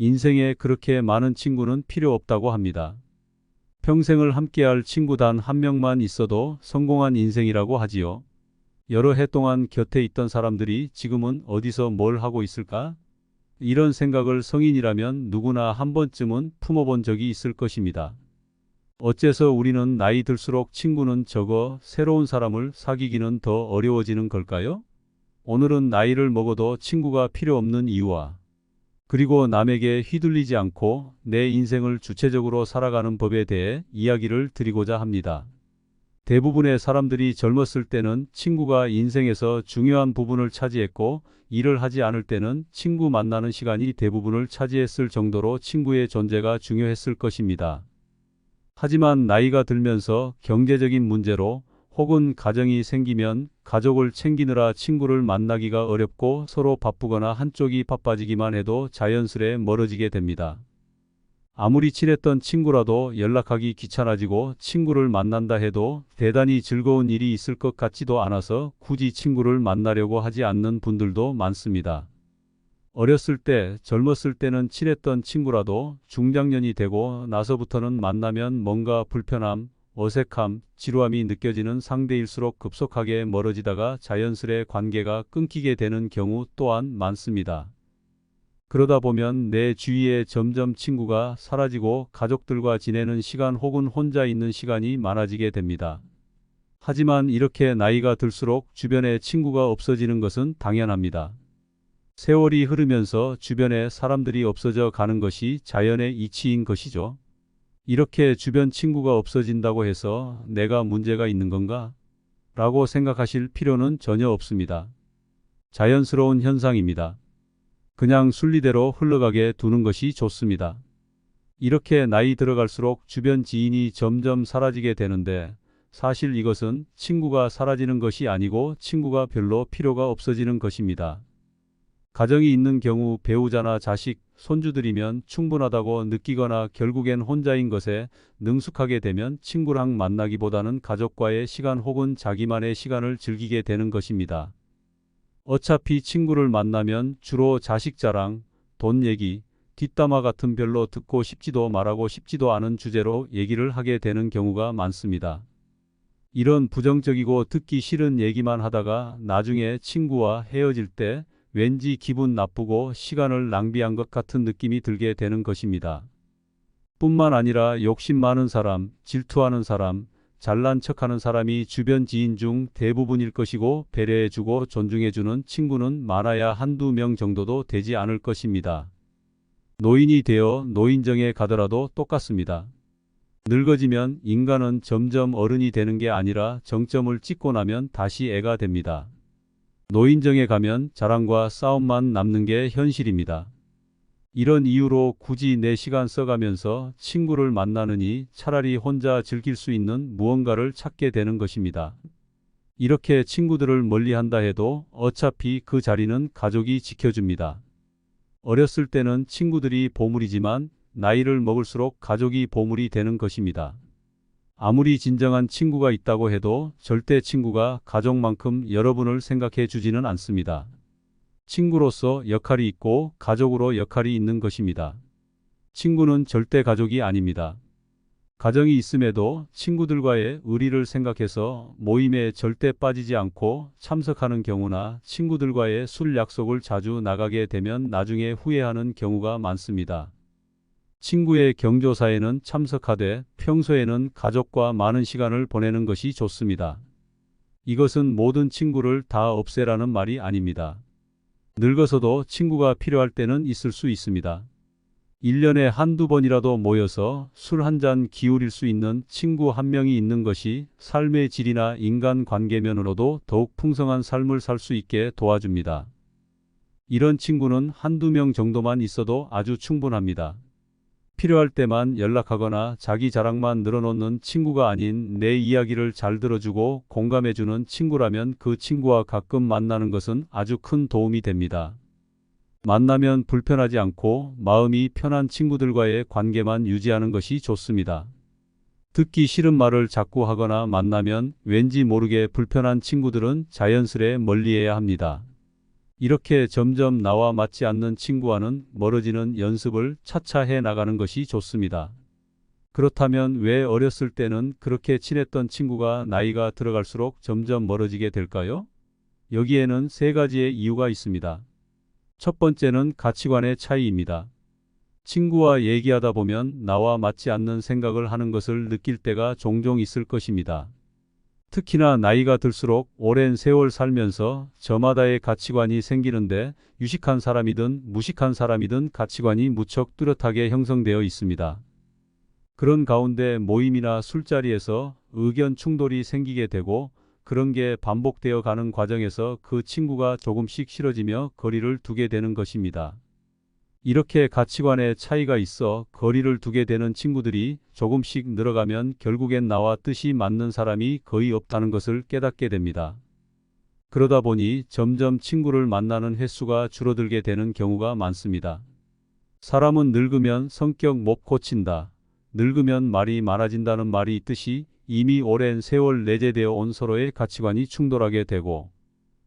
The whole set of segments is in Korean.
인생에 그렇게 많은 친구는 필요 없다고 합니다. 평생을 함께할 친구 단 한 명만 있어도 성공한 인생이라고 하지요. 여러 해 동안 곁에 있던 사람들이 지금은 어디서 뭘 하고 있을까? 이런 생각을 성인이라면 누구나 한 번쯤은 품어본 적이 있을 것입니다. 어째서 우리는 나이 들수록 친구는 적어 새로운 사람을 사귀기는 더 어려워지는 걸까요? 오늘은 나이를 먹어도 친구가 필요 없는 이유와 그리고 남에게 휘둘리지 않고 내 인생을 주체적으로 살아가는 법에 대해 이야기를 드리고자 합니다. 대부분의 사람들이 젊었을 때는 친구가 인생에서 중요한 부분을 차지했고, 일을 하지 않을 때는 친구 만나는 시간이 대부분을 차지했을 정도로 친구의 존재가 중요했을 것입니다. 하지만 나이가 들면서 경제적인 문제로 혹은 가정이 생기면 가족을 챙기느라 친구를 만나기가 어렵고 서로 바쁘거나 한쪽이 바빠지기만 해도 자연스레 멀어지게 됩니다. 아무리 친했던 친구라도 연락하기 귀찮아지고 친구를 만난다 해도 대단히 즐거운 일이 있을 것 같지도 않아서 굳이 친구를 만나려고 하지 않는 분들도 많습니다. 어렸을 때, 젊었을 때는 친했던 친구라도 중장년이 되고 나서부터는 만나면 뭔가 불편함, 어색함, 지루함이 느껴지는 상대일수록 급속하게 멀어지다가 자연스레 관계가 끊기게 되는 경우 또한 많습니다. 그러다 보면 내 주위에 점점 친구가 사라지고 가족들과 지내는 시간 혹은 혼자 있는 시간이 많아지게 됩니다. 하지만 이렇게 나이가 들수록 주변에 친구가 없어지는 것은 당연합니다. 세월이 흐르면서 주변에 사람들이 없어져 가는 것이 자연의 이치인 것이죠. 이렇게 주변 친구가 없어진다고 해서 내가 문제가 있는 건가? 라고 생각하실 필요는 전혀 없습니다. 자연스러운 현상입니다. 그냥 순리대로 흘러가게 두는 것이 좋습니다. 이렇게 나이 들어갈수록 주변 지인이 점점 사라지게 되는데 사실 이것은 친구가 사라지는 것이 아니고 친구가 별로 필요가 없어지는 것입니다. 가정이 있는 경우 배우자나 자식, 손주들이면 충분하다고 느끼거나 결국엔 혼자인 것에 능숙하게 되면 친구랑 만나기보다는 가족과의 시간 혹은 자기만의 시간을 즐기게 되는 것입니다. 어차피 친구를 만나면 주로 자식 자랑, 돈 얘기, 뒷담화 같은 별로 듣고 싶지도 말하고 싶지도 않은 주제로 얘기를 하게 되는 경우가 많습니다. 이런 부정적이고 듣기 싫은 얘기만 하다가 나중에 친구와 헤어질 때 왠지 기분 나쁘고 시간을 낭비한 것 같은 느낌이 들게 되는 것입니다. 뿐만 아니라 욕심 많은 사람, 질투하는 사람, 잘난 척하는 사람이 주변 지인 중 대부분일 것이고 배려해주고 존중해주는 친구는 많아야 한두 명 정도도 되지 않을 것입니다. 노인이 되어 노인정에 가더라도 똑같습니다. 늙어지면 인간은 점점 어른이 되는 게 아니라 정점을 찍고 나면 다시 애가 됩니다. 노인정에 가면 자랑과 싸움만 남는 게 현실입니다. 이런 이유로 굳이 내 시간 써가면서 친구를 만나느니 차라리 혼자 즐길 수 있는 무언가를 찾게 되는 것입니다. 이렇게 친구들을 멀리한다 해도 어차피 그 자리는 가족이 지켜줍니다. 어렸을 때는 친구들이 보물이지만 나이를 먹을수록 가족이 보물이 되는 것입니다. 아무리 진정한 친구가 있다고 해도 절대 친구가 가족만큼 여러분을 생각해 주지는 않습니다. 친구로서 역할이 있고 가족으로 역할이 있는 것입니다. 친구는 절대 가족이 아닙니다. 가정이 있음에도 친구들과의 의리를 생각해서 모임에 절대 빠지지 않고 참석하는 경우나 친구들과의 술 약속을 자주 나가게 되면 나중에 후회하는 경우가 많습니다. 친구의 경조사에는 참석하되 평소에는 가족과 많은 시간을 보내는 것이 좋습니다. 이것은 모든 친구를 다 없애라는 말이 아닙니다. 늙어서도 친구가 필요할 때는 있을 수 있습니다. 1년에 한두 번이라도 모여서 술 한 잔 기울일 수 있는 친구 한 명이 있는 것이 삶의 질이나 인간관계면으로도 더욱 풍성한 삶을 살 수 있게 도와줍니다. 이런 친구는 한두 명 정도만 있어도 아주 충분합니다. 필요할 때만 연락하거나 자기 자랑만 늘어놓는 친구가 아닌 내 이야기를 잘 들어주고 공감해주는 친구라면 그 친구와 가끔 만나는 것은 아주 큰 도움이 됩니다. 만나면 불편하지 않고 마음이 편한 친구들과의 관계만 유지하는 것이 좋습니다. 듣기 싫은 말을 자꾸 하거나 만나면 왠지 모르게 불편한 친구들은 자연스레 멀리해야 합니다. 이렇게 점점 나와 맞지 않는 친구와는 멀어지는 연습을 차차 해 나가는 것이 좋습니다. 그렇다면 왜 어렸을 때는 그렇게 친했던 친구가 나이가 들어갈수록 점점 멀어지게 될까요? 여기에는 세 가지의 이유가 있습니다. 첫 번째는 가치관의 차이입니다. 친구와 얘기하다 보면 나와 맞지 않는 생각을 하는 것을 느낄 때가 종종 있을 것입니다. 특히나 나이가 들수록 오랜 세월 살면서 저마다의 가치관이 생기는데 유식한 사람이든 무식한 사람이든 가치관이 무척 뚜렷하게 형성되어 있습니다. 그런 가운데 모임이나 술자리에서 의견 충돌이 생기게 되고 그런 게 반복되어 가는 과정에서 그 친구가 조금씩 싫어지며 거리를 두게 되는 것입니다. 이렇게 가치관의 차이가 있어 거리를 두게 되는 친구들이 조금씩 늘어가면 결국엔 나와 뜻이 맞는 사람이 거의 없다는 것을 깨닫게 됩니다. 그러다 보니 점점 친구를 만나는 횟수가 줄어들게 되는 경우가 많습니다. 사람은 늙으면 성격 못 고친다. 늙으면 말이 많아진다는 말이 있듯이 이미 오랜 세월 내재되어 온 서로의 가치관이 충돌하게 되고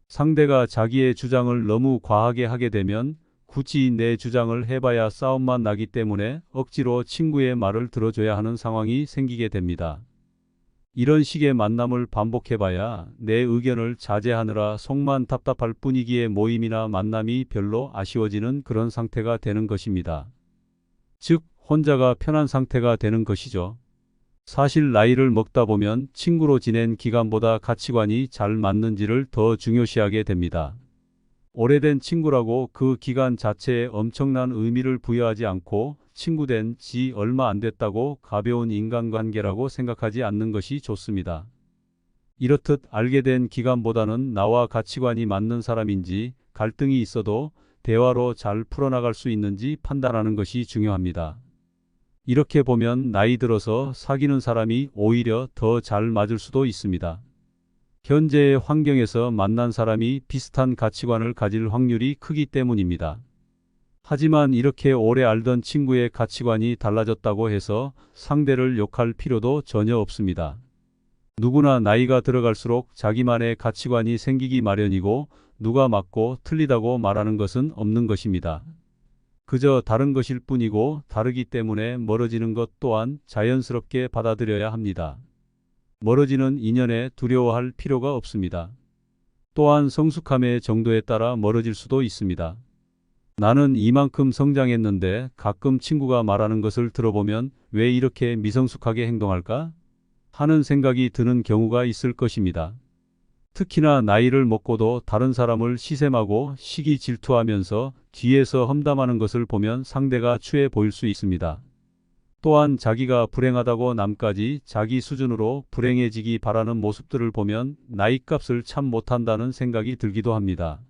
상대가 자기의 주장을 너무 과하게 하게 되면 굳이 내 주장을 해봐야 싸움만 나기 때문에 억지로 친구의 말을 들어줘야 하는 상황이 생기게 됩니다. 이런 식의 만남을 반복해봐야 내 의견을 자제하느라 속만 답답할 분위기의 모임이나 만남이 별로 아쉬워지는 그런 상태가 되는 것입니다. 즉, 혼자가 편한 상태가 되는 것이죠. 사실 나이를 먹다 보면 친구로 지낸 기간보다 가치관이 잘 맞는지를 더 중요시하게 됩니다. 오래된 친구라고 그 기간 자체에 엄청난 의미를 부여하지 않고 친구 된 지 얼마 안 됐다고 가벼운 인간관계라고 생각하지 않는 것이 좋습니다. 이렇듯 알게 된 기간보다는 나와 가치관이 맞는 사람인지 갈등이 있어도 대화로 잘 풀어나갈 수 있는지 판단하는 것이 중요합니다. 이렇게 보면 나이 들어서 사귀는 사람이 오히려 더 잘 맞을 수도 있습니다. 현재의 환경에서 만난 사람이 비슷한 가치관을 가질 확률이 크기 때문입니다. 하지만 이렇게 오래 알던 친구의 가치관이 달라졌다고 해서 상대를 욕할 필요도 전혀 없습니다. 누구나 나이가 들어갈수록 자기만의 가치관이 생기기 마련이고 누가 맞고 틀리다고 말하는 것은 없는 것입니다. 그저 다른 것일 뿐이고 다르기 때문에 멀어지는 것 또한 자연스럽게 받아들여야 합니다. 멀어지는 인연에 두려워할 필요가 없습니다. 또한 성숙함의 정도에 따라 멀어질 수도 있습니다. 나는 이만큼 성장했는데 가끔 친구가 말하는 것을 들어보면 왜 이렇게 미성숙하게 행동할까? 하는 생각이 드는 경우가 있을 것입니다. 특히나 나이를 먹고도 다른 사람을 시샘하고 시기 질투하면서 뒤에서 험담하는 것을 보면 상대가 추해 보일 수 있습니다. 또한 자기가 불행하다고 남까지 자기 수준으로 불행해지기 바라는 모습들을 보면 나이값을 참 못한다는 생각이 들기도 합니다.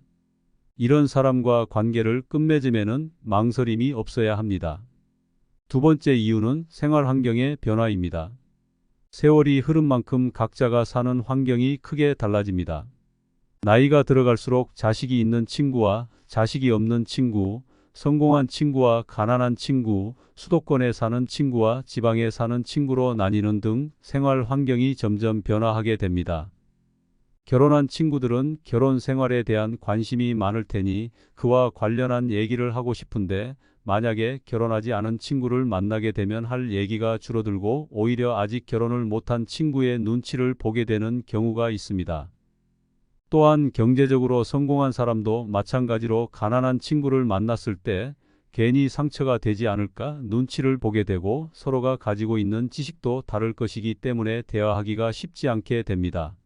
이런 사람과 관계를 끝맺음에는 망설임이 없어야 합니다. 두 번째 이유는 생활 환경의 변화입니다. 세월이 흐른 만큼 각자가 사는 환경이 크게 달라집니다. 나이가 들어갈수록 자식이 있는 친구와 자식이 없는 친구, 성공한 친구와 가난한 친구, 수도권에 사는 친구와 지방에 사는 친구로 나뉘는 등 생활 환경이 점점 변화하게 됩니다. 결혼한 친구들은 결혼 생활에 대한 관심이 많을 테니 그와 관련한 얘기를 하고 싶은데 만약에 결혼하지 않은 친구를 만나게 되면 할 얘기가 줄어들고 오히려 아직 결혼을 못한 친구의 눈치를 보게 되는 경우가 있습니다. 또한 경제적으로 성공한 사람도 마찬가지로 가난한 친구를 만났을 때 괜히 상처가 되지 않을까 눈치를 보게 되고 서로가 가지고 있는 지식도 다를 것이기 때문에 대화하기가 쉽지 않게 됩니다.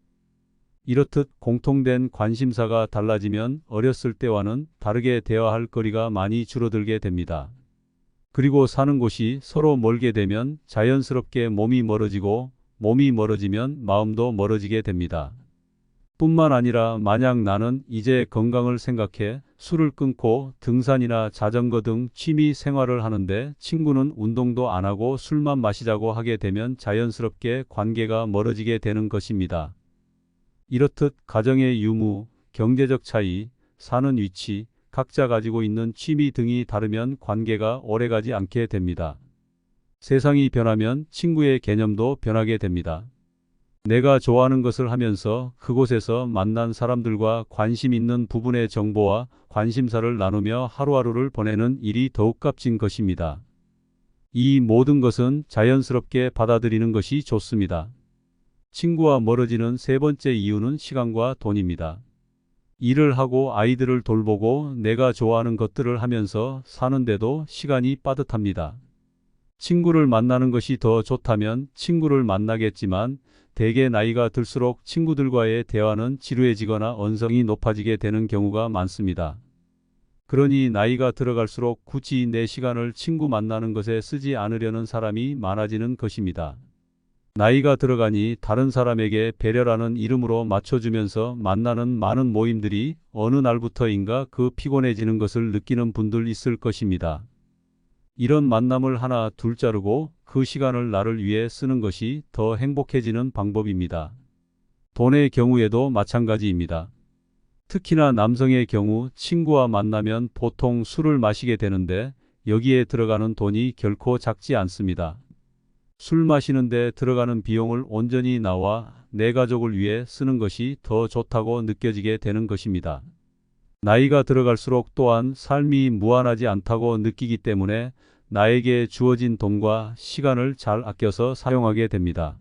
이렇듯 공통된 관심사가 달라지면 어렸을 때와는 다르게 대화할 거리가 많이 줄어들게 됩니다. 그리고 사는 곳이 서로 멀게 되면 자연스럽게 몸이 멀어지고 몸이 멀어지면 마음도 멀어지게 됩니다. 뿐만 아니라 만약 나는 이제 건강을 생각해 술을 끊고 등산이나 자전거 등 취미 생활을 하는데 친구는 운동도 안 하고 술만 마시자고 하게 되면 자연스럽게 관계가 멀어지게 되는 것입니다. 이렇듯 가정의 유무, 경제적 차이, 사는 위치, 각자 가지고 있는 취미 등이 다르면 관계가 오래가지 않게 됩니다. 세상이 변하면 친구의 개념도 변하게 됩니다. 내가 좋아하는 것을 하면서 그곳에서 만난 사람들과 관심 있는 부분의 정보와 관심사를 나누며 하루하루를 보내는 일이 더욱 값진 것입니다. 이 모든 것은 자연스럽게 받아들이는 것이 좋습니다. 친구와 멀어지는 세 번째 이유는 시간과 돈입니다. 일을 하고 아이들을 돌보고 내가 좋아하는 것들을 하면서 사는데도 시간이 빠듯합니다. 친구를 만나는 것이 더 좋다면 친구를 만나겠지만 대개 나이가 들수록 친구들과의 대화는 지루해지거나 언성이 높아지게 되는 경우가 많습니다. 그러니 나이가 들어갈수록 굳이 내 시간을 친구 만나는 것에 쓰지 않으려는 사람이 많아지는 것입니다. 나이가 들어가니 다른 사람에게 배려라는 이름으로 맞춰주면서 만나는 많은 모임들이 어느 날부터인가 그 피곤해지는 것을 느끼는 분들 있을 것입니다. 이런 만남을 하나 둘 자르고 그 시간을 나를 위해 쓰는 것이 더 행복해지는 방법입니다. 돈의 경우에도 마찬가지입니다. 특히나 남성의 경우 친구와 만나면 보통 술을 마시게 되는데 여기에 들어가는 돈이 결코 작지 않습니다. 술 마시는데 들어가는 비용을 온전히 나와 내 가족을 위해 쓰는 것이 더 좋다고 느껴지게 되는 것입니다. 나이가 들어갈수록 또한 삶이 무한하지 않다고 느끼기 때문에 나에게 주어진 돈과 시간을 잘 아껴서 사용하게 됩니다.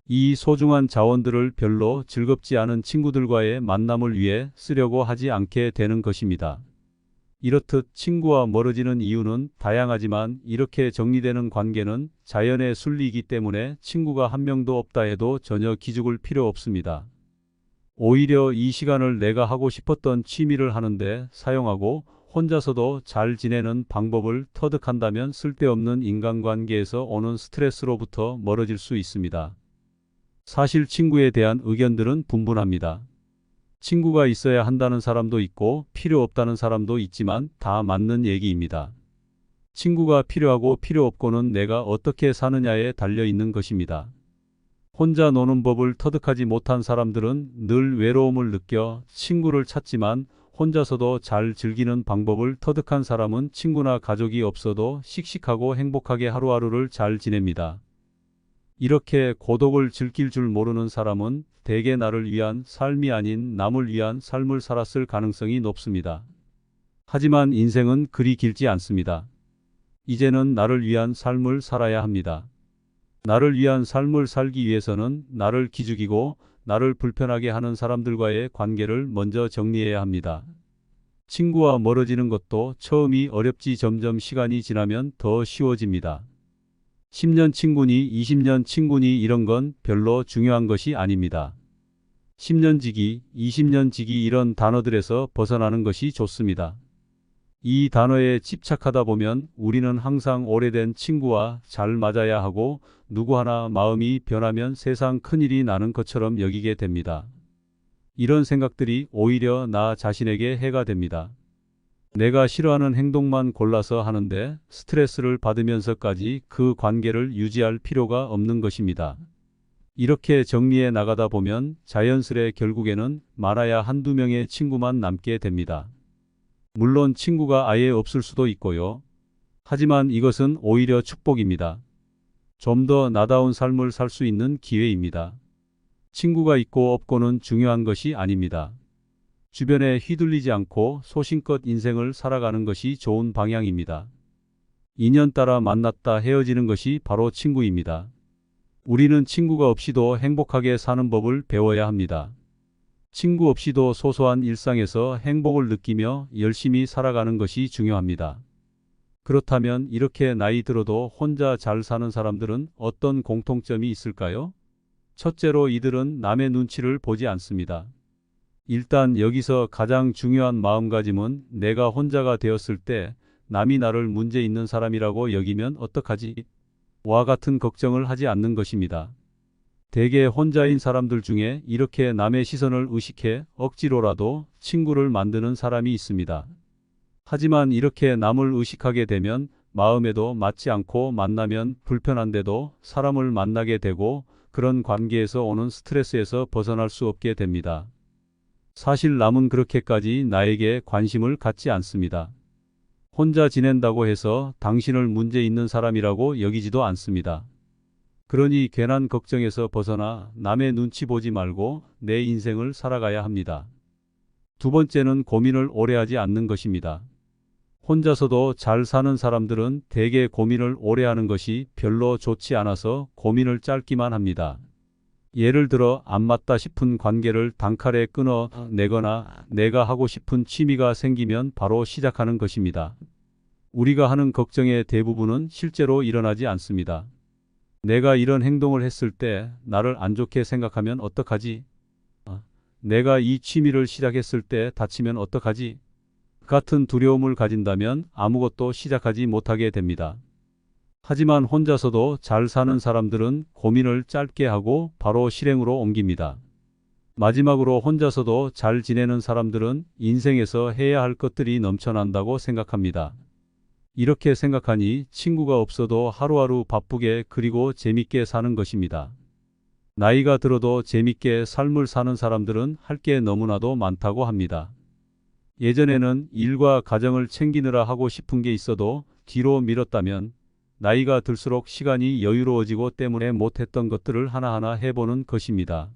이 소중한 자원들을 별로 즐겁지 않은 친구들과의 만남을 위해 쓰려고 하지 않게 되는 것입니다. 이렇듯 친구와 멀어지는 이유는 다양하지만 이렇게 정리되는 관계는 자연의 순리이기 때문에 친구가 한 명도 없다 해도 전혀 기죽을 필요 없습니다. 오히려 이 시간을 내가 하고 싶었던 취미를 하는데 사용하고 혼자서도 잘 지내는 방법을 터득한다면 쓸데없는 인간관계에서 오는 스트레스로부터 멀어질 수 있습니다. 사실 친구에 대한 의견들은 분분합니다. 친구가 있어야 한다는 사람도 있고 필요 없다는 사람도 있지만 다 맞는 얘기입니다. 친구가 필요하고 필요 없고는 내가 어떻게 사느냐에 달려 있는 것입니다. 혼자 노는 법을 터득하지 못한 사람들은 늘 외로움을 느껴 친구를 찾지만 혼자서도 잘 즐기는 방법을 터득한 사람은 친구나 가족이 없어도 씩씩하고 행복하게 하루하루를 잘 지냅니다. 이렇게 고독을 즐길 줄 모르는 사람은 대개 나를 위한 삶이 아닌 남을 위한 삶을 살았을 가능성이 높습니다. 하지만 인생은 그리 길지 않습니다. 이제는 나를 위한 삶을 살아야 합니다. 나를 위한 삶을 살기 위해서는 나를 기죽이고 나를 불편하게 하는 사람들과의 관계를 먼저 정리해야 합니다. 친구와 멀어지는 것도 처음이 어렵지 점점 시간이 지나면 더 쉬워집니다. 10년 친구니 20년 친구니 이런 건 별로 중요한 것이 아닙니다. 10년 지기, 20년 지기 이런 단어들에서 벗어나는 것이 좋습니다. 이 단어에 집착하다 보면 우리는 항상 오래된 친구와 잘 맞아야 하고 누구 하나 마음이 변하면 세상 큰일이 나는 것처럼 여기게 됩니다. 이런 생각들이 오히려 나 자신에게 해가 됩니다. 내가 싫어하는 행동만 골라서 하는데 스트레스를 받으면서까지 그 관계를 유지할 필요가 없는 것입니다. 이렇게 정리해 나가다 보면 자연스레 결국에는 많아야 한두 명의 친구만 남게 됩니다. 물론 친구가 아예 없을 수도 있고요. 하지만 이것은 오히려 축복입니다. 좀 더 나다운 삶을 살 수 있는 기회입니다. 친구가 있고 없고는 중요한 것이 아닙니다. 주변에 휘둘리지 않고 소신껏 인생을 살아가는 것이 좋은 방향입니다. 인연 따라 만났다 헤어지는 것이 바로 친구입니다. 우리는 친구가 없이도 행복하게 사는 법을 배워야 합니다. 친구 없이도 소소한 일상에서 행복을 느끼며 열심히 살아가는 것이 중요합니다. 그렇다면 이렇게 나이 들어도 혼자 잘 사는 사람들은 어떤 공통점이 있을까요? 첫째로 이들은 남의 눈치를 보지 않습니다. 일단 여기서 가장 중요한 마음가짐은 내가 혼자가 되었을 때 남이 나를 문제 있는 사람이라고 여기면 어떡하지? 와 같은 걱정을 하지 않는 것입니다. 대개 혼자인 사람들 중에 이렇게 남의 시선을 의식해 억지로라도 친구를 만드는 사람이 있습니다. 하지만 이렇게 남을 의식하게 되면 마음에도 맞지 않고 만나면 불편한데도 사람을 만나게 되고 그런 관계에서 오는 스트레스에서 벗어날 수 없게 됩니다. 사실 남은 그렇게까지 나에게 관심을 갖지 않습니다. 혼자 지낸다고 해서 당신을 문제 있는 사람이라고 여기지도 않습니다. 그러니 괜한 걱정에서 벗어나 남의 눈치 보지 말고 내 인생을 살아가야 합니다. 두 번째는 고민을 오래 하지 않는 것입니다. 혼자서도 잘 사는 사람들은 대개 고민을 오래 하는 것이 별로 좋지 않아서 고민을 짧기만 합니다. 예를 들어 안 맞다 싶은 관계를 단칼에 끊어 내거나 내가 하고 싶은 취미가 생기면 바로 시작하는 것입니다. 우리가 하는 걱정의 대부분은 실제로 일어나지 않습니다. 내가 이런 행동을 했을 때 나를 안 좋게 생각하면 어떡하지? 내가 이 취미를 시작했을 때 다치면 어떡하지? 같은 두려움을 가진다면 아무것도 시작하지 못하게 됩니다. 하지만 혼자서도 잘 사는 사람들은 고민을 짧게 하고 바로 실행으로 옮깁니다. 마지막으로 혼자서도 잘 지내는 사람들은 인생에서 해야 할 것들이 넘쳐난다고 생각합니다. 이렇게 생각하니 친구가 없어도 하루하루 바쁘게 그리고 재밌게 사는 것입니다. 나이가 들어도 재밌게 삶을 사는 사람들은 할 게 너무나도 많다고 합니다. 예전에는 일과 가정을 챙기느라 하고 싶은 게 있어도 뒤로 미뤘다면 나이가 들수록 시간이 여유로워지고 때문에 못했던 것들을 하나하나 해보는 것입니다.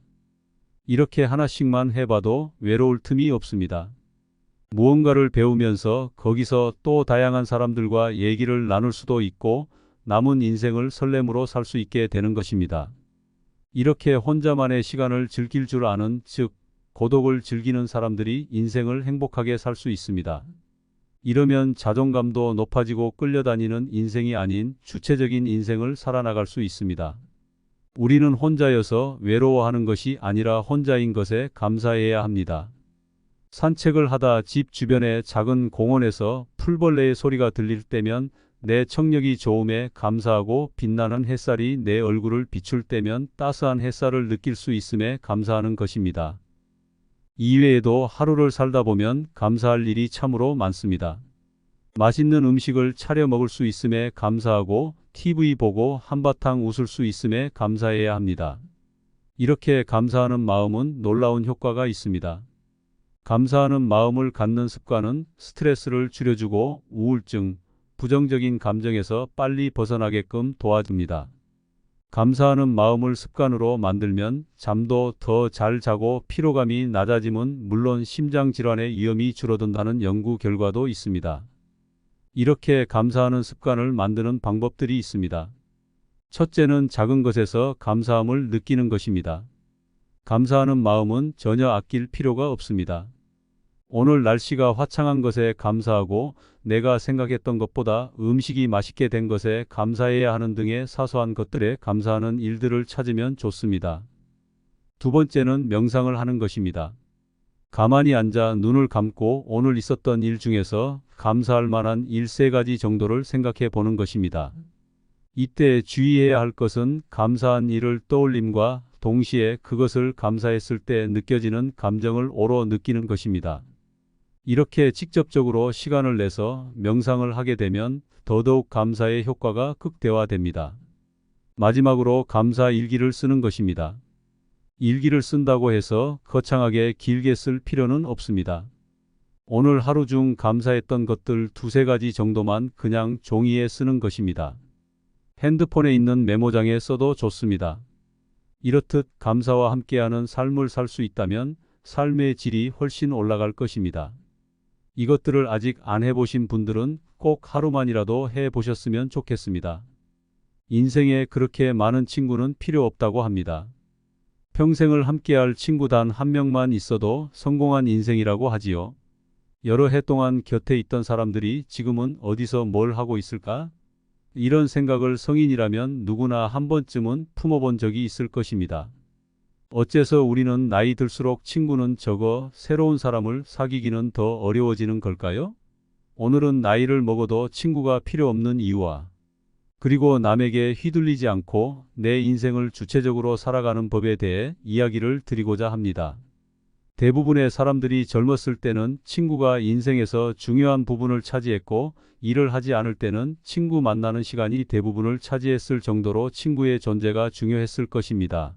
이렇게 하나씩만 해봐도 외로울 틈이 없습니다. 무언가를 배우면서 거기서 또 다양한 사람들과 얘기를 나눌 수도 있고 남은 인생을 설렘으로 살 수 있게 되는 것입니다. 이렇게 혼자만의 시간을 즐길 줄 아는, 즉 고독을 즐기는 사람들이 인생을 행복하게 살 수 있습니다. 이러면 자존감도 높아지고 끌려다니는 인생이 아닌 주체적인 인생을 살아나갈 수 있습니다. 우리는 혼자여서 외로워하는 것이 아니라 혼자인 것에 감사해야 합니다. 산책을 하다 집 주변의 작은 공원에서 풀벌레의 소리가 들릴 때면 내 청력이 좋음에 감사하고 빛나는 햇살이 내 얼굴을 비출 때면 따스한 햇살을 느낄 수 있음에 감사하는 것입니다. 이외에도 하루를 살다 보면 감사할 일이 참으로 많습니다. 맛있는 음식을 차려 먹을 수 있음에 감사하고 TV 보고 한바탕 웃을 수 있음에 감사해야 합니다. 이렇게 감사하는 마음은 놀라운 효과가 있습니다. 감사하는 마음을 갖는 습관은 스트레스를 줄여주고 우울증, 부정적인 감정에서 빨리 벗어나게끔 도와줍니다. 감사하는 마음을 습관으로 만들면 잠도 더 잘 자고 피로감이 낮아짐은 물론 심장질환의 위험이 줄어든다는 연구 결과도 있습니다. 이렇게 감사하는 습관을 만드는 방법들이 있습니다. 첫째는 작은 것에서 감사함을 느끼는 것입니다. 감사하는 마음은 전혀 아낄 필요가 없습니다. 오늘 날씨가 화창한 것에 감사하고 내가 생각했던 것보다 음식이 맛있게 된 것에 감사해야 하는 등의 사소한 것들에 감사하는 일들을 찾으면 좋습니다. 두 번째는 명상을 하는 것입니다. 가만히 앉아 눈을 감고 오늘 있었던 일 중에서 감사할 만한 일 3가지 정도를 생각해 보는 것입니다. 이때 주의해야 할 것은 감사한 일을 떠올림과 동시에 그것을 감사했을 때 느껴지는 감정을 오로 느끼는 것입니다. 이렇게 직접적으로 시간을 내서 명상을 하게 되면 더더욱 감사의 효과가 극대화됩니다. 마지막으로 감사 일기를 쓰는 것입니다. 일기를 쓴다고 해서 거창하게 길게 쓸 필요는 없습니다. 오늘 하루 중 감사했던 것들 2-3가지 정도만 그냥 종이에 쓰는 것입니다. 핸드폰에 있는 메모장에 써도 좋습니다. 이렇듯 감사와 함께하는 삶을 살 수 있다면 삶의 질이 훨씬 올라갈 것입니다. 이것들을 아직 안 해보신 분들은 꼭 하루만이라도 해보셨으면 좋겠습니다. 인생에 그렇게 많은 친구는 필요 없다고 합니다. 평생을 함께할 친구 단 한 명만 있어도 성공한 인생이라고 하지요. 여러 해 동안 곁에 있던 사람들이 지금은 어디서 뭘 하고 있을까? 이런 생각을 성인이라면 누구나 한 번쯤은 품어본 적이 있을 것입니다. 어째서 우리는 나이 들수록 친구는 적어 새로운 사람을 사귀기는 더 어려워지는 걸까요? 오늘은 나이를 먹어도 친구가 필요 없는 이유와 그리고 남에게 휘둘리지 않고 내 인생을 주체적으로 살아가는 법에 대해 이야기를 드리고자 합니다. 대부분의 사람들이 젊었을 때는 친구가 인생에서 중요한 부분을 차지했고 일을 하지 않을 때는 친구 만나는 시간이 대부분을 차지했을 정도로 친구의 존재가 중요했을 것입니다.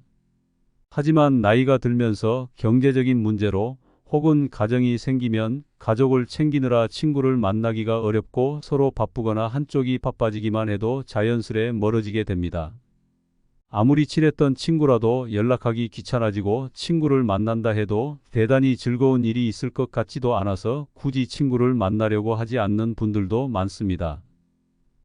하지만 나이가 들면서 경제적인 문제로 혹은 가정이 생기면 가족을 챙기느라 친구를 만나기가 어렵고 서로 바쁘거나 한쪽이 바빠지기만 해도 자연스레 멀어지게 됩니다. 아무리 친했던 친구라도 연락하기 귀찮아지고 친구를 만난다 해도 대단히 즐거운 일이 있을 것 같지도 않아서 굳이 친구를 만나려고 하지 않는 분들도 많습니다.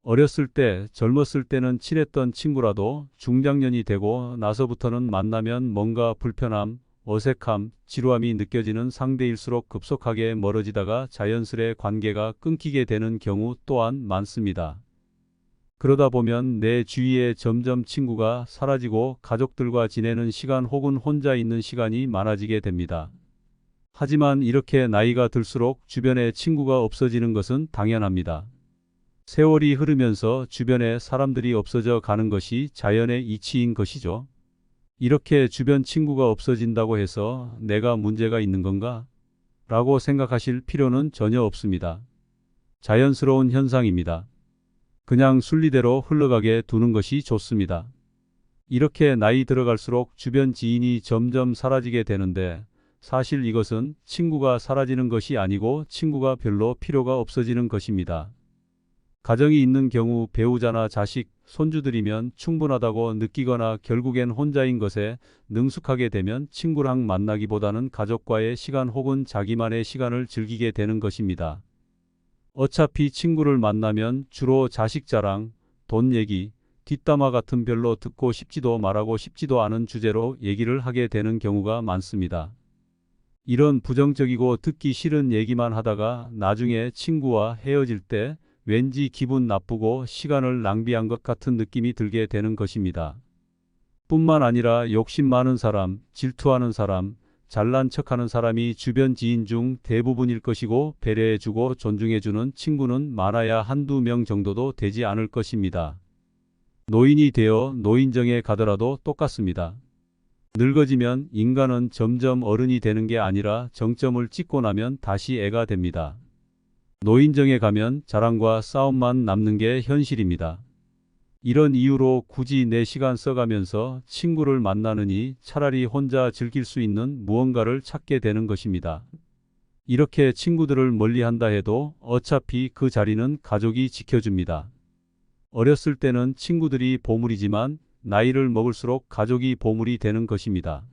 어렸을 때, 젊었을 때는 친했던 친구라도 중장년이 되고 나서부터는 만나면 뭔가 불편함, 어색함, 지루함이 느껴지는 상대일수록 급속하게 멀어지다가 자연스레 관계가 끊기게 되는 경우 또한 많습니다. 그러다 보면 내 주위에 점점 친구가 사라지고 가족들과 지내는 시간 혹은 혼자 있는 시간이 많아지게 됩니다. 하지만 이렇게 나이가 들수록 주변에 친구가 없어지는 것은 당연합니다. 세월이 흐르면서 주변에 사람들이 없어져 가는 것이 자연의 이치인 것이죠. 이렇게 주변 친구가 없어진다고 해서 내가 문제가 있는 건가? 라고 생각하실 필요는 전혀 없습니다. 자연스러운 현상입니다. 그냥 순리대로 흘러가게 두는 것이 좋습니다. 이렇게 나이 들어갈수록 주변 지인이 점점 사라지게 되는데 사실 이것은 친구가 사라지는 것이 아니고 친구가 별로 필요가 없어지는 것입니다. 가정이 있는 경우 배우자나 자식, 손주들이면 충분하다고 느끼거나 결국엔 혼자인 것에 능숙하게 되면 친구랑 만나기보다는 가족과의 시간 혹은 자기만의 시간을 즐기게 되는 것입니다. 어차피 친구를 만나면 주로 자식 자랑, 돈 얘기, 뒷담화 같은 별로 듣고 싶지도 말하고 싶지도 않은 주제로 얘기를 하게 되는 경우가 많습니다. 이런 부정적이고 듣기 싫은 얘기만 하다가 나중에 친구와 헤어질 때 왠지 기분 나쁘고 시간을 낭비한 것 같은 느낌이 들게 되는 것입니다. 뿐만 아니라 욕심 많은 사람, 질투하는 사람, 잘난 척하는 사람이 주변 지인 중 대부분일 것이고 배려해주고 존중해주는 친구는 많아야 한두 명 정도도 되지 않을 것입니다. 노인이 되어 노인정에 가더라도 똑같습니다. 늙어지면 인간은 점점 어른이 되는 게 아니라 정점을 찍고 나면 다시 애가 됩니다. 노인정에 가면 자랑과 싸움만 남는 게 현실입니다. 이런 이유로 굳이 내 시간 써가면서 친구를 만나느니 차라리 혼자 즐길 수 있는 무언가를 찾게 되는 것입니다. 이렇게 친구들을 멀리한다 해도 어차피 그 자리는 가족이 지켜줍니다. 어렸을 때는 친구들이 보물이지만 나이를 먹을수록 가족이 보물이 되는 것입니다.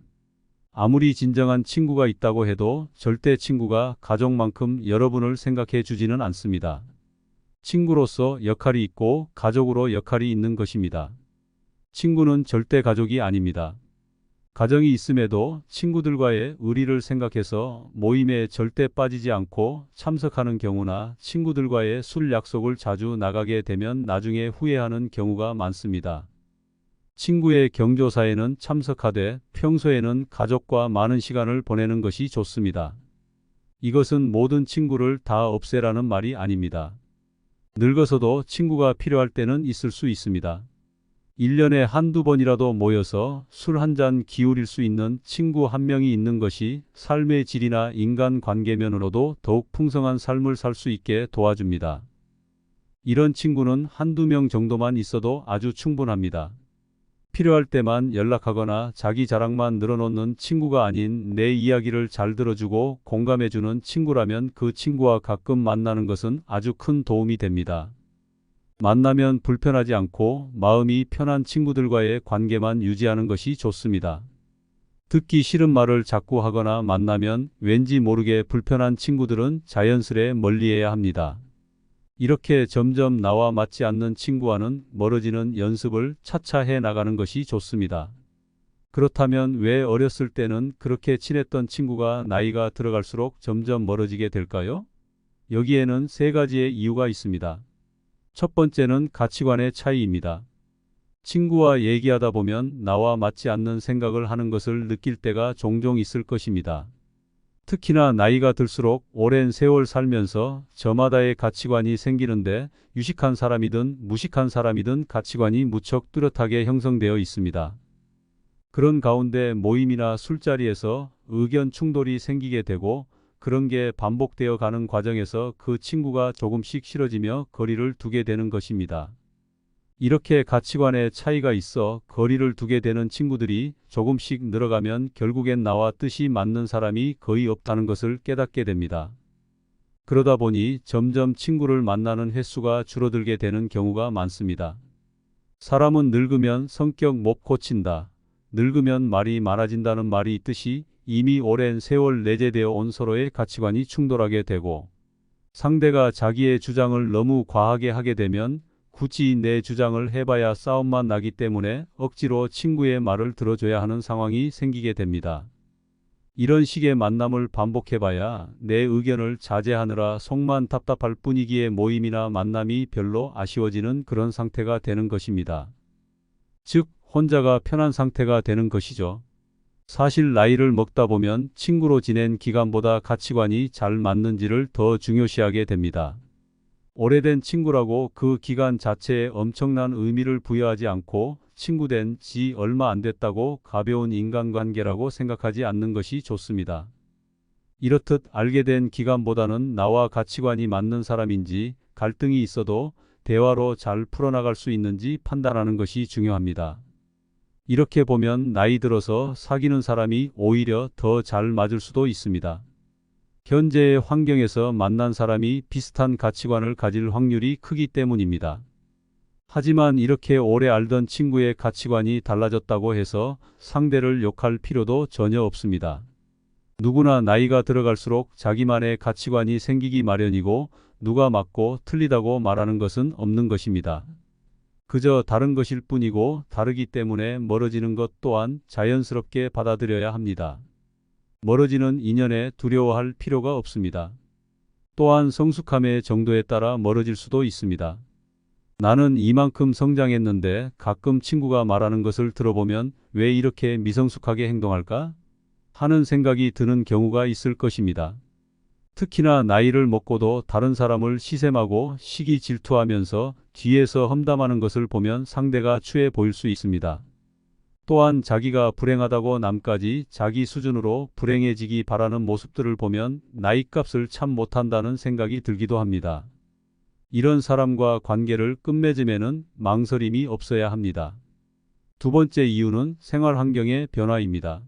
아무리 진정한 친구가 있다고 해도 절대 친구가 가족만큼 여러분을 생각해 주지는 않습니다. 친구로서 역할이 있고 가족으로 역할이 있는 것입니다. 친구는 절대 가족이 아닙니다. 가정이 있음에도 친구들과의 의리를 생각해서 모임에 절대 빠지지 않고 참석하는 경우나 친구들과의 술 약속을 자주 나가게 되면 나중에 후회하는 경우가 많습니다. 친구의 경조사에는 참석하되 평소에는 가족과 많은 시간을 보내는 것이 좋습니다. 이것은 모든 친구를 다 없애라는 말이 아닙니다. 늙어서도 친구가 필요할 때는 있을 수 있습니다. 1년에 한두 번이라도 모여서 술 한 잔 기울일 수 있는 친구 한 명이 있는 것이 삶의 질이나 인간관계면으로도 더욱 풍성한 삶을 살 수 있게 도와줍니다. 이런 친구는 한두 명 정도만 있어도 아주 충분합니다. 필요할 때만 연락하거나 자기 자랑만 늘어놓는 친구가 아닌 내 이야기를 잘 들어주고 공감해주는 친구라면 그 친구와 가끔 만나는 것은 아주 큰 도움이 됩니다. 만나면 불편하지 않고 마음이 편한 친구들과의 관계만 유지하는 것이 좋습니다. 듣기 싫은 말을 자꾸 하거나 만나면 왠지 모르게 불편한 친구들은 자연스레 멀리해야 합니다. 이렇게 점점 나와 맞지 않는 친구와는 멀어지는 연습을 차차 해 나가는 것이 좋습니다. 그렇다면 왜 어렸을 때는 그렇게 친했던 친구가 나이가 들어갈수록 점점 멀어지게 될까요? 여기에는 세 가지의 이유가 있습니다. 첫 번째는 가치관의 차이입니다. 친구와 얘기하다 보면 나와 맞지 않는 생각을 하는 것을 느낄 때가 종종 있을 것입니다. 특히나 나이가 들수록 오랜 세월 살면서 저마다의 가치관이 생기는데 유식한 사람이든 무식한 사람이든 가치관이 무척 뚜렷하게 형성되어 있습니다. 그런 가운데 모임이나 술자리에서 의견 충돌이 생기게 되고 그런 게 반복되어 가는 과정에서 그 친구가 조금씩 싫어지며 거리를 두게 되는 것입니다. 이렇게 가치관의 차이가 있어 거리를 두게 되는 친구들이 조금씩 늘어가면 결국엔 나와 뜻이 맞는 사람이 거의 없다는 것을 깨닫게 됩니다. 그러다 보니 점점 친구를 만나는 횟수가 줄어들게 되는 경우가 많습니다. 사람은 늙으면 성격 못 고친다. 늙으면 말이 많아진다는 말이 있듯이 이미 오랜 세월 내재되어 온 서로의 가치관이 충돌하게 되고 상대가 자기의 주장을 너무 과하게 하게 되면 굳이 내 주장을 해봐야 싸움만 나기 때문에 억지로 친구의 말을 들어줘야 하는 상황이 생기게 됩니다. 이런 식의 만남을 반복해봐야 내 의견을 자제하느라 속만 답답할 분위기의 모임이나 만남이 별로 아쉬워지는 그런 상태가 되는 것입니다. 즉, 혼자가 편한 상태가 되는 것이죠. 사실 나이를 먹다 보면 친구로 지낸 기간보다 가치관이 잘 맞는지를 더 중요시하게 됩니다. 오래된 친구라고 그 기간 자체에 엄청난 의미를 부여하지 않고 친구 된 지 얼마 안 됐다고 가벼운 인간관계라고 생각하지 않는 것이 좋습니다. 이렇듯 알게 된 기간보다는 나와 가치관이 맞는 사람인지 갈등이 있어도 대화로 잘 풀어나갈 수 있는지 판단하는 것이 중요합니다. 이렇게 보면 나이 들어서 사귀는 사람이 오히려 더 잘 맞을 수도 있습니다. 현재의 환경에서 만난 사람이 비슷한 가치관을 가질 확률이 크기 때문입니다. 하지만 이렇게 오래 알던 친구의 가치관이 달라졌다고 해서 상대를 욕할 필요도 전혀 없습니다. 누구나 나이가 들어갈수록 자기만의 가치관이 생기기 마련이고 누가 맞고 틀리다고 말하는 것은 없는 것입니다. 그저 다른 것일 뿐이고 다르기 때문에 멀어지는 것 또한 자연스럽게 받아들여야 합니다. 멀어지는 인연에 두려워할 필요가 없습니다. 또한 성숙함의 정도에 따라 멀어질 수도 있습니다. 나는 이만큼 성장했는데 가끔 친구가 말하는 것을 들어보면 왜 이렇게 미성숙하게 행동할까? 하는 생각이 드는 경우가 있을 것입니다. 특히나 나이를 먹고도 다른 사람을 시샘하고 시기 질투하면서 뒤에서 험담하는 것을 보면 상대가 추해 보일 수 있습니다. 또한 자기가 불행하다고 남까지 자기 수준으로 불행해지기 바라는 모습들을 보면 나이값을 참 못한다는 생각이 들기도 합니다. 이런 사람과 관계를 끝맺음에는 망설임이 없어야 합니다. 두 번째 이유는 생활 환경의 변화입니다.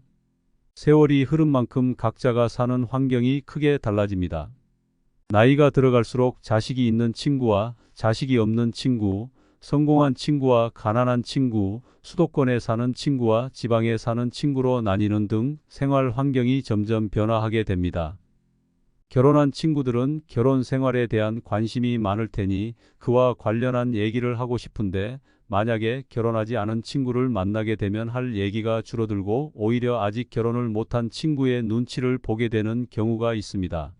세월이 흐른 만큼 각자가 사는 환경이 크게 달라집니다. 나이가 들어갈수록 자식이 있는 친구와 자식이 없는 친구, 성공한 친구와 가난한 친구, 수도권에 사는 친구와 지방에 사는 친구로 나뉘는 등 생활 환경이 점점 변화하게 됩니다. 결혼한 친구들은 결혼 생활에 대한 관심이 많을 테니 그와 관련한 얘기를 하고 싶은데 만약에 결혼하지 않은 친구를 만나게 되면 할 얘기가 줄어들고 오히려 아직 결혼을 못한 친구의 눈치를 보게 되는 경우가 있습니다.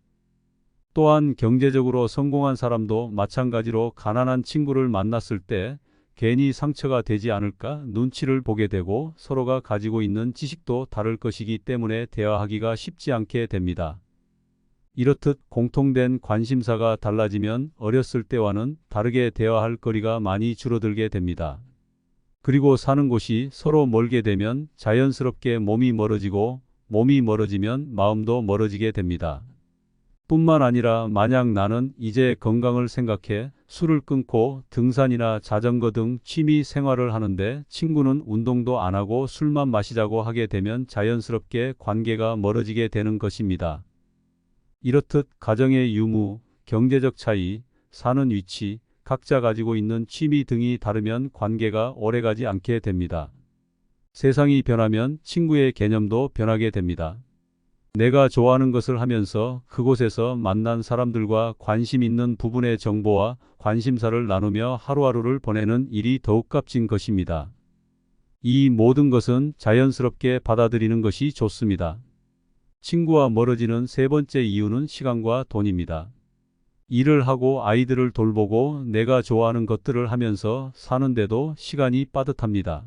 또한 경제적으로 성공한 사람도 마찬가지로 가난한 친구를 만났을 때 괜히 상처가 되지 않을까 눈치를 보게 되고 서로가 가지고 있는 지식도 다를 것이기 때문에 대화하기가 쉽지 않게 됩니다. 이렇듯 공통된 관심사가 달라지면 어렸을 때와는 다르게 대화할 거리가 많이 줄어들게 됩니다. 그리고 사는 곳이 서로 멀게 되면 자연스럽게 몸이 멀어지고 몸이 멀어지면 마음도 멀어지게 됩니다. 뿐만 아니라 만약 나는 이제 건강을 생각해 술을 끊고 등산이나 자전거 등 취미 생활을 하는데 친구는 운동도 안 하고 술만 마시자고 하게 되면 자연스럽게 관계가 멀어지게 되는 것입니다. 이렇듯 가정의 유무, 경제적 차이, 사는 위치, 각자 가지고 있는 취미 등이 다르면 관계가 오래가지 않게 됩니다. 세상이 변하면 친구의 개념도 변하게 됩니다. 내가 좋아하는 것을 하면서 그곳에서 만난 사람들과 관심 있는 부분의 정보와 관심사를 나누며 하루하루를 보내는 일이 더욱 값진 것입니다. 이 모든 것은 자연스럽게 받아들이는 것이 좋습니다. 친구와 멀어지는 세 번째 이유는 시간과 돈입니다. 일을 하고 아이들을 돌보고 내가 좋아하는 것들을 하면서 사는데도 시간이 빠듯합니다.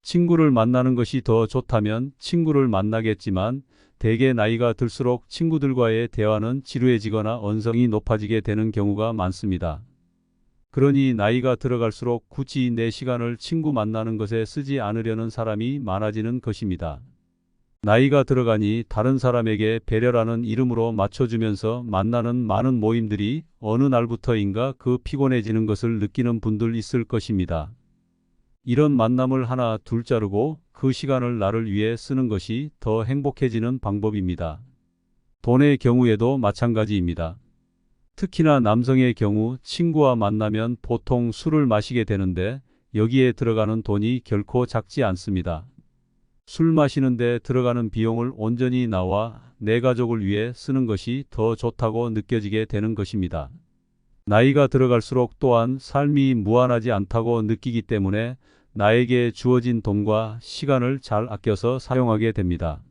친구를 만나는 것이 더 좋다면 친구를 만나겠지만 대개 나이가 들수록 친구들과의 대화는 지루해지거나 언성이 높아지게 되는 경우가 많습니다. 그러니 나이가 들어갈수록 굳이 내 시간을 친구 만나는 것에 쓰지 않으려는 사람이 많아지는 것입니다. 나이가 들어가니 다른 사람에게 배려라는 이름으로 맞춰주면서 만나는 많은 모임들이 어느 날부터인가 그 피곤해지는 것을 느끼는 분들 있을 것입니다. 이런 만남을 하나 둘 자르고 그 시간을 나를 위해 쓰는 것이 더 행복해지는 방법입니다. 돈의 경우에도 마찬가지입니다. 특히나 남성의 경우 친구와 만나면 보통 술을 마시게 되는데 여기에 들어가는 돈이 결코 작지 않습니다. 술 마시는데 들어가는 비용을 온전히 나와 내 가족을 위해 쓰는 것이 더 좋다고 느껴지게 되는 것입니다. 나이가 들어갈수록 또한 삶이 무한하지 않다고 느끼기 때문에 나에게 주어진 돈과 시간을 잘 아껴서 사용하게 됩니다.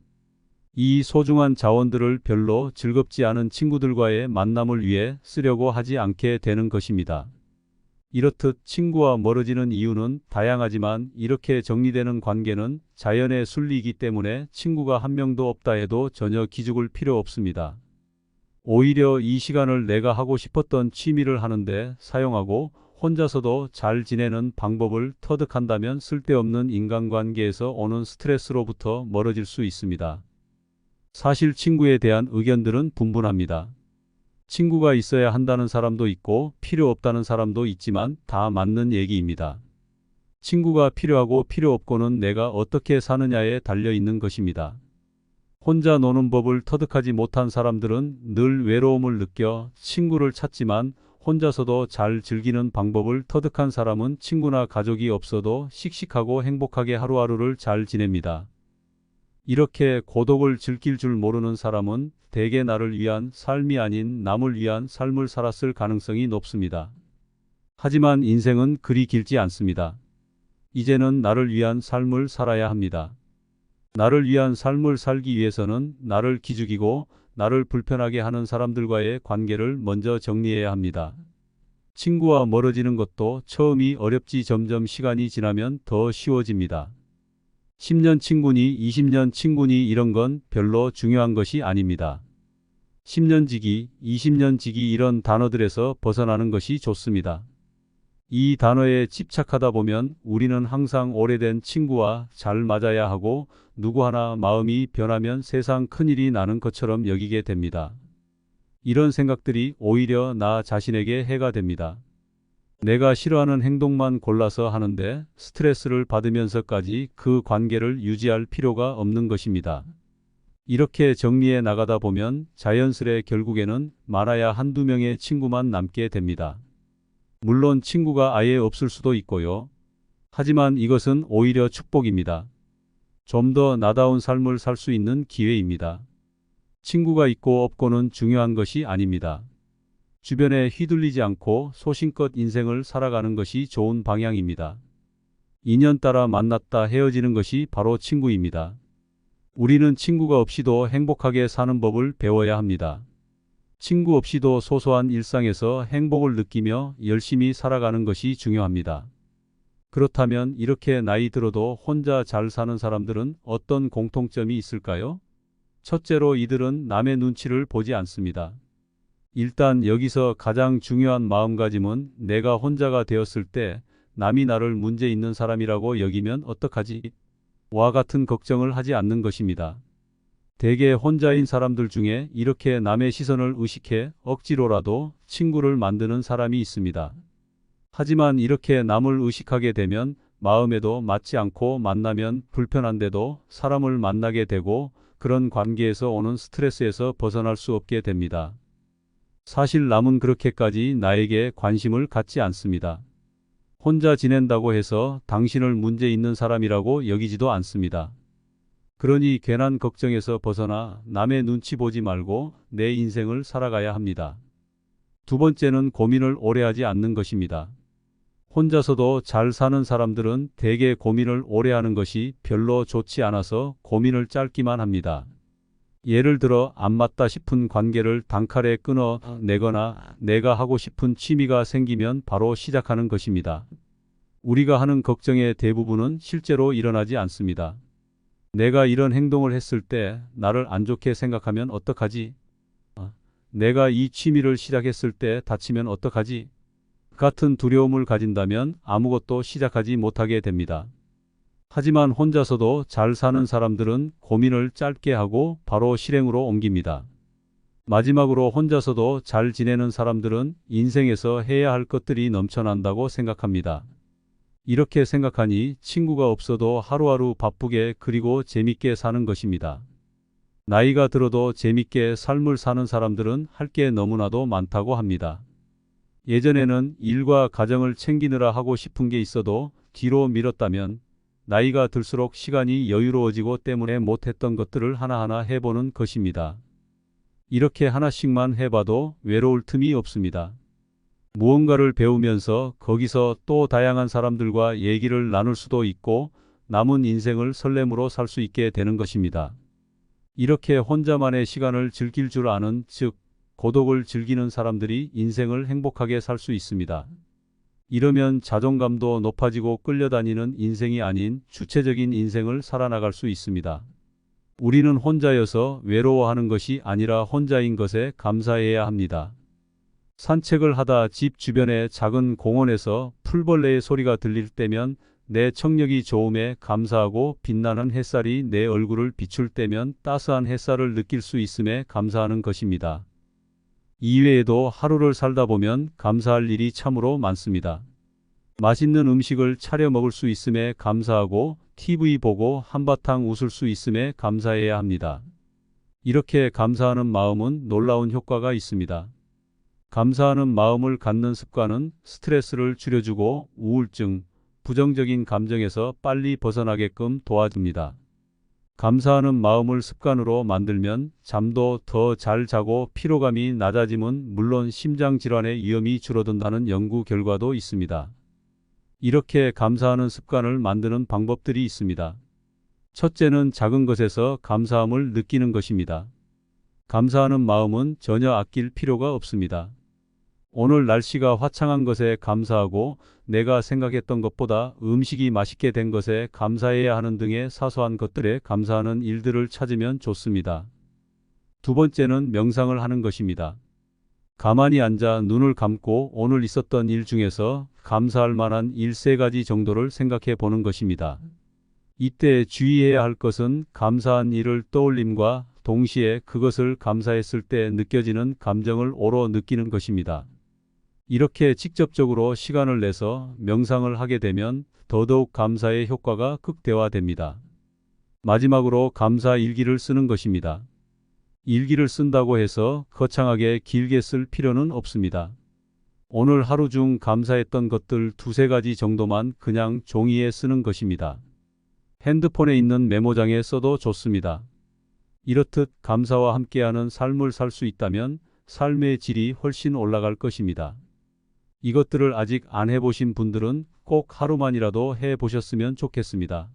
이 소중한 자원들을 별로 즐겁지 않은 친구들과의 만남을 위해 쓰려고 하지 않게 되는 것입니다. 이렇듯 친구와 멀어지는 이유는 다양하지만 이렇게 정리되는 관계는 자연의 순리이기 때문에 친구가 한 명도 없다 해도 전혀 기죽을 필요 없습니다. 오히려 이 시간을 내가 하고 싶었던 취미를 하는데 사용하고 혼자서도 잘 지내는 방법을 터득한다면 쓸데없는 인간관계에서 오는 스트레스로부터 멀어질 수 있습니다. 사실 친구에 대한 의견들은 분분합니다. 친구가 있어야 한다는 사람도 있고 필요 없다는 사람도 있지만 다 맞는 얘기입니다. 친구가 필요하고 필요 없고는 내가 어떻게 사느냐에 달려 있는 것입니다. 혼자 노는 법을 터득하지 못한 사람들은 늘 외로움을 느껴 친구를 찾지만 혼자서도 잘 즐기는 방법을 터득한 사람은 친구나 가족이 없어도 씩씩하고 행복하게 하루하루를 잘 지냅니다. 이렇게 고독을 즐길 줄 모르는 사람은 대개 나를 위한 삶이 아닌 남을 위한 삶을 살았을 가능성이 높습니다. 하지만 인생은 그리 길지 않습니다. 이제는 나를 위한 삶을 살아야 합니다. 나를 위한 삶을 살기 위해서는 나를 기죽이고 나를 불편하게 하는 사람들과의 관계를 먼저 정리해야 합니다. 친구와 멀어지는 것도 처음이 어렵지 점점 시간이 지나면 더 쉬워집니다. 10년 친구니 20년 친구니 이런 건 별로 중요한 것이 아닙니다. 10년 지기, 20년 지기 이런 단어들에서 벗어나는 것이 좋습니다. 이 단어에 집착하다 보면 우리는 항상 오래된 친구와 잘 맞아야 하고 누구 하나 마음이 변하면 세상 큰일이 나는 것처럼 여기게 됩니다. 이런 생각들이 오히려 나 자신에게 해가 됩니다. 내가 싫어하는 행동만 골라서 하는데 스트레스를 받으면서까지 그 관계를 유지할 필요가 없는 것입니다. 이렇게 정리해 나가다 보면 자연스레 결국에는 많아야 한두 명의 친구만 남게 됩니다. 물론 친구가 아예 없을 수도 있고요. 하지만 이것은 오히려 축복입니다. 좀 더 나다운 삶을 살 수 있는 기회입니다. 친구가 있고 없고는 중요한 것이 아닙니다. 주변에 휘둘리지 않고 소신껏 인생을 살아가는 것이 좋은 방향입니다. 인연 따라 만났다 헤어지는 것이 바로 친구입니다. 우리는 친구가 없이도 행복하게 사는 법을 배워야 합니다. 친구 없이도 소소한 일상에서 행복을 느끼며 열심히 살아가는 것이 중요합니다. 그렇다면 이렇게 나이 들어도 혼자 잘 사는 사람들은 어떤 공통점이 있을까요? 첫째로 이들은 남의 눈치를 보지 않습니다. 일단 여기서 가장 중요한 마음가짐은 내가 혼자가 되었을 때 남이 나를 문제 있는 사람이라고 여기면 어떡하지? 와 같은 걱정을 하지 않는 것입니다. 대개 혼자인 사람들 중에 이렇게 남의 시선을 의식해 억지로라도 친구를 만드는 사람이 있습니다. 하지만 이렇게 남을 의식하게 되면 마음에도 맞지 않고 만나면 불편한데도 사람을 만나게 되고 그런 관계에서 오는 스트레스에서 벗어날 수 없게 됩니다. 사실 남은 그렇게까지 나에게 관심을 갖지 않습니다. 혼자 지낸다고 해서 당신을 문제 있는 사람이라고 여기지도 않습니다. 그러니 괜한 걱정에서 벗어나 남의 눈치 보지 말고 내 인생을 살아가야 합니다. 두 번째는 고민을 오래 하지 않는 것입니다. 혼자서도 잘 사는 사람들은 대개 고민을 오래 하는 것이 별로 좋지 않아서 고민을 짧기만 합니다. 예를 들어 안 맞다 싶은 관계를 단칼에 끊어내거나 내가 하고 싶은 취미가 생기면 바로 시작하는 것입니다. 우리가 하는 걱정의 대부분은 실제로 일어나지 않습니다. 내가 이런 행동을 했을 때 나를 안 좋게 생각하면 어떡하지? 내가 이 취미를 시작했을 때 다치면 어떡하지? 같은 두려움을 가진다면 아무것도 시작하지 못하게 됩니다. 하지만 혼자서도 잘 사는 사람들은 고민을 짧게 하고 바로 실행으로 옮깁니다. 마지막으로 혼자서도 잘 지내는 사람들은 인생에서 해야 할 것들이 넘쳐난다고 생각합니다. 이렇게 생각하니 친구가 없어도 하루하루 바쁘게 그리고 재밌게 사는 것입니다. 나이가 들어도 재밌게 삶을 사는 사람들은 할 게 너무나도 많다고 합니다. 예전에는 일과 가정을 챙기느라 하고 싶은 게 있어도 뒤로 미뤘다면 나이가 들수록 시간이 여유로워지고 때문에 못했던 것들을 하나하나 해보는 것입니다. 이렇게 하나씩만 해봐도 외로울 틈이 없습니다. 무언가를 배우면서 거기서 또 다양한 사람들과 얘기를 나눌 수도 있고 남은 인생을 설렘으로 살 수 있게 되는 것입니다. 이렇게 혼자만의 시간을 즐길 줄 아는, 즉 고독을 즐기는 사람들이 인생을 행복하게 살 수 있습니다. 이러면 자존감도 높아지고 끌려다니는 인생이 아닌 주체적인 인생을 살아나갈 수 있습니다. 우리는 혼자여서 외로워하는 것이 아니라 혼자인 것에 감사해야 합니다. 산책을 하다 집 주변의 작은 공원에서 풀벌레의 소리가 들릴 때면 내 청력이 좋음에 감사하고 빛나는 햇살이 내 얼굴을 비출 때면 따스한 햇살을 느낄 수 있음에 감사하는 것입니다. 이외에도 하루를 살다 보면 감사할 일이 참으로 많습니다. 맛있는 음식을 차려 먹을 수 있음에 감사하고 TV 보고 한바탕 웃을 수 있음에 감사해야 합니다. 이렇게 감사하는 마음은 놀라운 효과가 있습니다. 감사하는 마음을 갖는 습관은 스트레스를 줄여주고 우울증, 부정적인 감정에서 빨리 벗어나게끔 도와줍니다. 감사하는 마음을 습관으로 만들면 잠도 더 잘 자고 피로감이 낮아짐은 물론 심장질환의 위험이 줄어든다는 연구 결과도 있습니다. 이렇게 감사하는 습관을 만드는 방법들이 있습니다. 첫째는 작은 것에서 감사함을 느끼는 것입니다. 감사하는 마음은 전혀 아낄 필요가 없습니다. 오늘 날씨가 화창한 것에 감사하고 내가 생각했던 것보다 음식이 맛있게 된 것에 감사해야 하는 등의 사소한 것들에 감사하는 일들을 찾으면 좋습니다. 두 번째는 명상을 하는 것입니다. 가만히 앉아 눈을 감고 오늘 있었던 일 중에서 감사할 만한 일 3가지 정도를 생각해 보는 것입니다. 이때 주의해야 할 것은 감사한 일을 떠올림과 동시에 그것을 감사했을 때 느껴지는 감정을 오로 느끼는 것입니다. 이렇게 직접적으로 시간을 내서 명상을 하게 되면 더더욱 감사의 효과가 극대화됩니다. 마지막으로 감사 일기를 쓰는 것입니다. 일기를 쓴다고 해서 거창하게 길게 쓸 필요는 없습니다. 오늘 하루 중 감사했던 것들 2-3가지 정도만 그냥 종이에 쓰는 것입니다. 핸드폰에 있는 메모장에 써도 좋습니다. 이렇듯 감사와 함께하는 삶을 살 수 있다면 삶의 질이 훨씬 올라갈 것입니다. 이것들을 아직 안 해보신 분들은 꼭 하루만이라도 해보셨으면 좋겠습니다.